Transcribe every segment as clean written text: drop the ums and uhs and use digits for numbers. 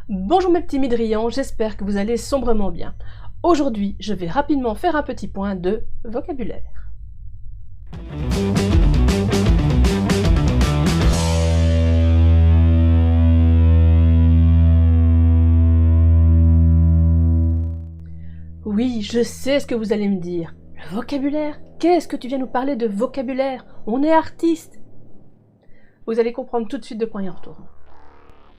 Bonjour mes petits midrians, j'espère que vous allez sombrement bien. Aujourd'hui, je vais rapidement faire un petit point de vocabulaire. Oui, je sais ce que vous allez me dire. Le vocabulaire? Qu'est-ce que tu viens nous parler de vocabulaire? On est artiste! Vous allez comprendre tout de suite de quoi il en retourne.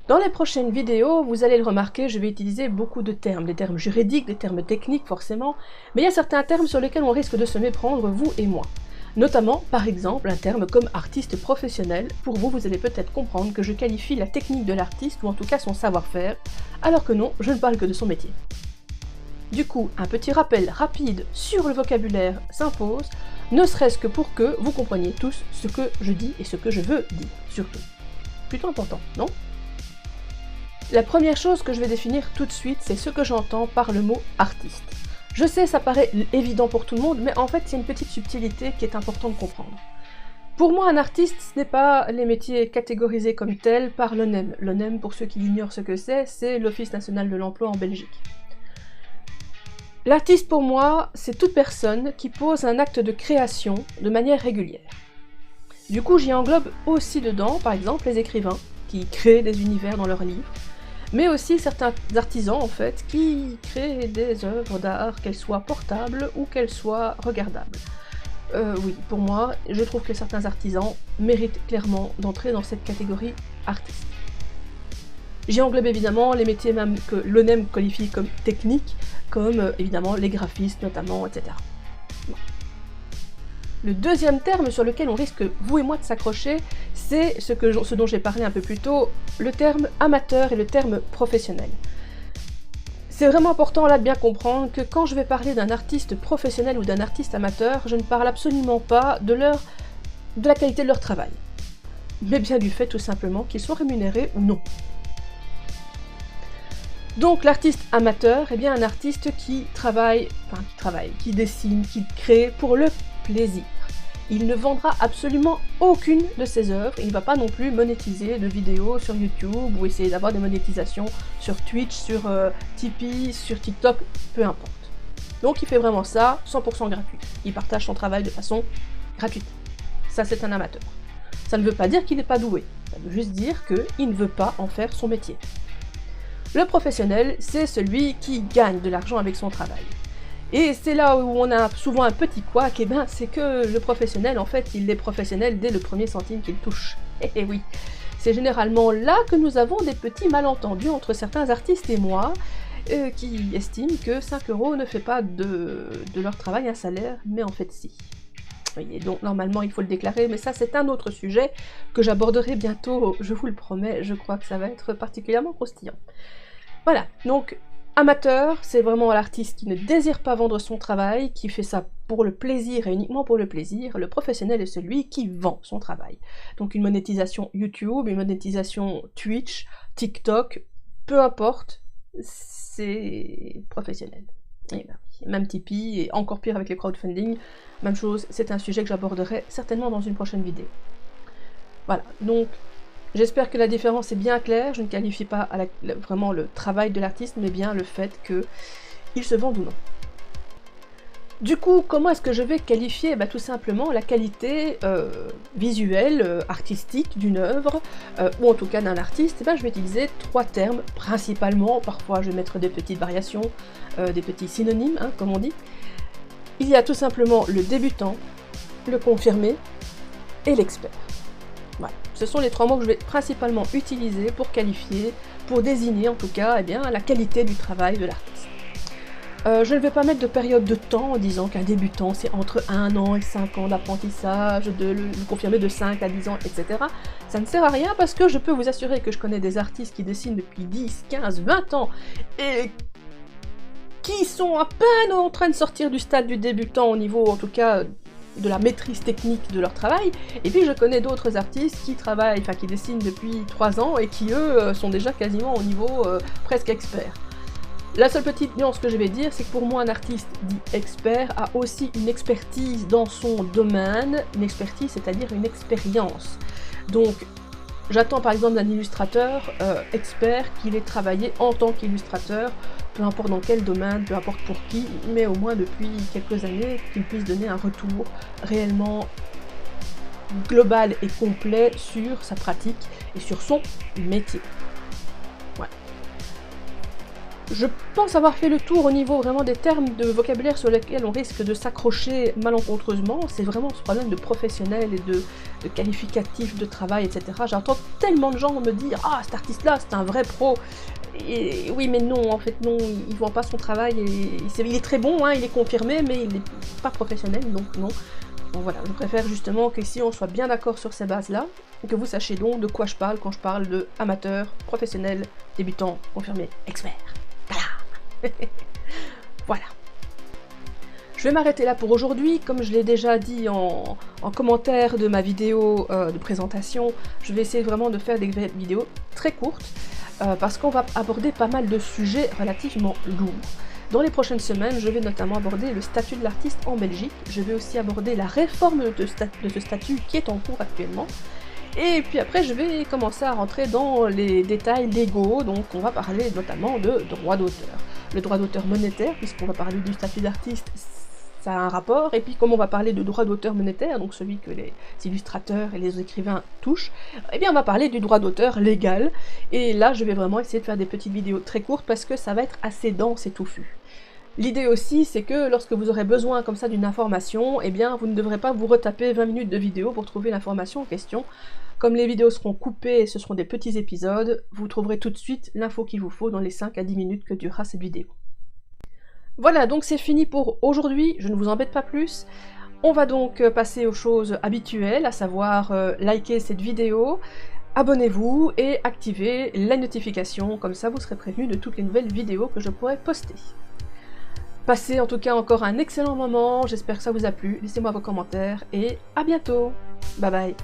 Dans les prochaines vidéos, vous allez le remarquer, je vais utiliser beaucoup de termes, des termes juridiques, des termes techniques forcément, mais il y a certains termes sur lesquels on risque de se méprendre, vous et moi. Notamment, par exemple, un terme comme artiste professionnel. Pour vous, vous allez peut-être comprendre que je qualifie la technique de l'artiste, ou en tout cas son savoir-faire, alors que non, je ne parle que de son métier. Du coup, un petit rappel rapide sur le vocabulaire s'impose, ne serait-ce que pour que vous compreniez tous ce que je dis et ce que je veux dire, surtout. Plutôt important, non ? La première chose que je vais définir tout de suite, c'est ce que j'entends par le mot artiste. Je sais, ça paraît évident pour tout le monde, mais en fait, il y a une petite subtilité qui est importante de comprendre. Pour moi, un artiste, ce n'est pas les métiers catégorisés comme tels par l'ONEM. L'ONEM, pour ceux qui ignorent ce que c'est l'Office national de l'emploi en Belgique. L'artiste, pour moi, c'est toute personne qui pose un acte de création de manière régulière. Du coup, j'y englobe aussi dedans, par exemple, les écrivains, qui créent des univers dans leurs livres, mais aussi certains artisans, en fait, qui créent des œuvres d'art, qu'elles soient portables ou qu'elles soient regardables. Oui, pour moi, je trouve que certains artisans méritent clairement d'entrer dans cette catégorie artiste. J'y englobe évidemment les métiers même que l'ONEM qualifie comme techniques, comme évidemment les graphistes notamment, etc. Bon. Le deuxième terme sur lequel on risque, vous et moi, de s'accrocher, c'est ce dont j'ai parlé un peu plus tôt, le terme amateur et le terme professionnel. C'est vraiment important là de bien comprendre que quand je vais parler d'un artiste professionnel ou d'un artiste amateur, je ne parle absolument pas de la qualité de leur travail, mais bien du fait tout simplement qu'ils soient rémunérés ou non. Donc l'artiste amateur est bien un artiste qui qui dessine, qui crée pour le plaisir. Il ne vendra absolument aucune de ses œuvres, il ne va pas non plus monétiser de vidéos sur YouTube ou essayer d'avoir des monétisations sur Twitch, sur Tipeee, sur TikTok, peu importe. Donc il fait vraiment ça 100% gratuit. Il partage son travail de façon gratuite. Ça, c'est un amateur. Ça ne veut pas dire qu'il n'est pas doué, ça veut juste dire qu'il ne veut pas en faire son métier. Le professionnel, c'est celui qui gagne de l'argent avec son travail. Et c'est là où on a souvent un petit couac, c'est que le professionnel, en fait, il est professionnel dès le premier centime qu'il touche. Eh oui, c'est généralement là que nous avons des petits malentendus entre certains artistes et moi, qui estiment que 5 € ne fait pas de leur travail un salaire, mais en fait si. Et donc normalement il faut le déclarer, mais ça c'est un autre sujet que j'aborderai bientôt, je vous le promets, je crois que ça va être particulièrement croustillant. Voilà, donc amateur, c'est vraiment l'artiste qui ne désire pas vendre son travail, qui fait ça pour le plaisir et uniquement pour le plaisir. Le professionnel est celui qui vend son travail. Donc une monétisation YouTube, une monétisation Twitch, TikTok, peu importe, c'est professionnel. Et ben oui, même Tipeee, et encore pire avec les crowdfunding, même chose, c'est un sujet que j'aborderai certainement dans une prochaine vidéo. Voilà, donc j'espère que la différence est bien claire, je ne qualifie pas vraiment le travail de l'artiste, mais bien le fait qu'il se vende ou non. Du coup, comment est-ce que je vais qualifier tout simplement la qualité visuelle, artistique d'une œuvre, ou en tout cas d'un artiste? Je vais utiliser 3 termes principalement, parfois je vais mettre des petites variations, des petits synonymes, comme on dit. Il y a tout simplement le débutant, le confirmé et l'expert. Voilà. Ce sont les 3 mots que je vais principalement utiliser pour qualifier, pour désigner en tout cas la qualité du travail de l'artiste. Je ne vais pas mettre de période de temps en disant qu'un débutant c'est entre 1 an et 5 ans d'apprentissage, de le confirmer de 5 à 10 ans, etc. Ça ne sert à rien parce que je peux vous assurer que je connais des artistes qui dessinent depuis 10, 15, 20 ans et qui sont à peine en train de sortir du stade du débutant au niveau en tout cas de la maîtrise technique de leur travail, et puis je connais d'autres artistes qui qui dessinent depuis 3 ans et qui eux sont déjà quasiment au niveau presque expert. La seule petite nuance que je vais dire, c'est que pour moi un artiste dit expert a aussi une expertise dans son domaine, une expertise c'est-à-dire une expérience. Donc J'attends par exemple d'un illustrateur expert qu'il ait travaillé en tant qu'illustrateur, peu importe dans quel domaine, peu importe pour qui, mais au moins depuis quelques années, qu'il puisse donner un retour réellement global et complet sur sa pratique et sur son métier. Ouais. Je pense avoir fait le tour au niveau vraiment des termes de vocabulaire sur lesquels on risque de s'accrocher malencontreusement. C'est vraiment ce problème de professionnel et de qualificatif de travail, etc. J'entends tellement de gens me dire « Ah, cet artiste-là, c'est un vrai pro !» Et oui, mais non, en fait, non, il ne vend pas son travail. Et il est très bon, hein, il est confirmé, mais il n'est pas professionnel, donc non. Donc voilà, je préfère justement qu'ici on soit bien d'accord sur ces bases-là, et que vous sachiez donc de quoi je parle quand je parle de amateur, professionnel, débutant, confirmé, expert. Voilà. Voilà. Je vais m'arrêter là pour aujourd'hui. Comme je l'ai déjà dit en commentaire de ma vidéo de présentation, je vais essayer vraiment de faire des vidéos très courtes, parce qu'on va aborder pas mal de sujets relativement lourds. Dans les prochaines semaines, je vais notamment aborder le statut de l'artiste en Belgique, je vais aussi aborder la réforme de ce statut qui est en cours actuellement, et puis après je vais commencer à rentrer dans les détails légaux, donc on va parler notamment de droit d'auteur. Le droit d'auteur monétaire, puisqu'on va parler du statut d'artiste, ça a un rapport, et puis comme on va parler de droit d'auteur monétaire, donc celui que les illustrateurs et les écrivains touchent, eh bien on va parler du droit d'auteur légal, et là je vais vraiment essayer de faire des petites vidéos très courtes parce que ça va être assez dense et touffu. L'idée aussi, c'est que lorsque vous aurez besoin comme ça d'une information, eh bien vous ne devrez pas vous retaper 20 minutes de vidéo pour trouver l'information en question. Comme les vidéos seront coupées et ce seront des petits épisodes, vous trouverez tout de suite l'info qu'il vous faut dans les 5 à 10 minutes que durera cette vidéo. Voilà, donc c'est fini pour aujourd'hui, je ne vous embête pas plus. On va donc passer aux choses habituelles, à savoir liker cette vidéo, abonnez-vous et activez la notification, comme ça vous serez prévenu de toutes les nouvelles vidéos que je pourrai poster. Passez en tout cas encore un excellent moment, j'espère que ça vous a plu, laissez-moi vos commentaires et à bientôt. Bye bye.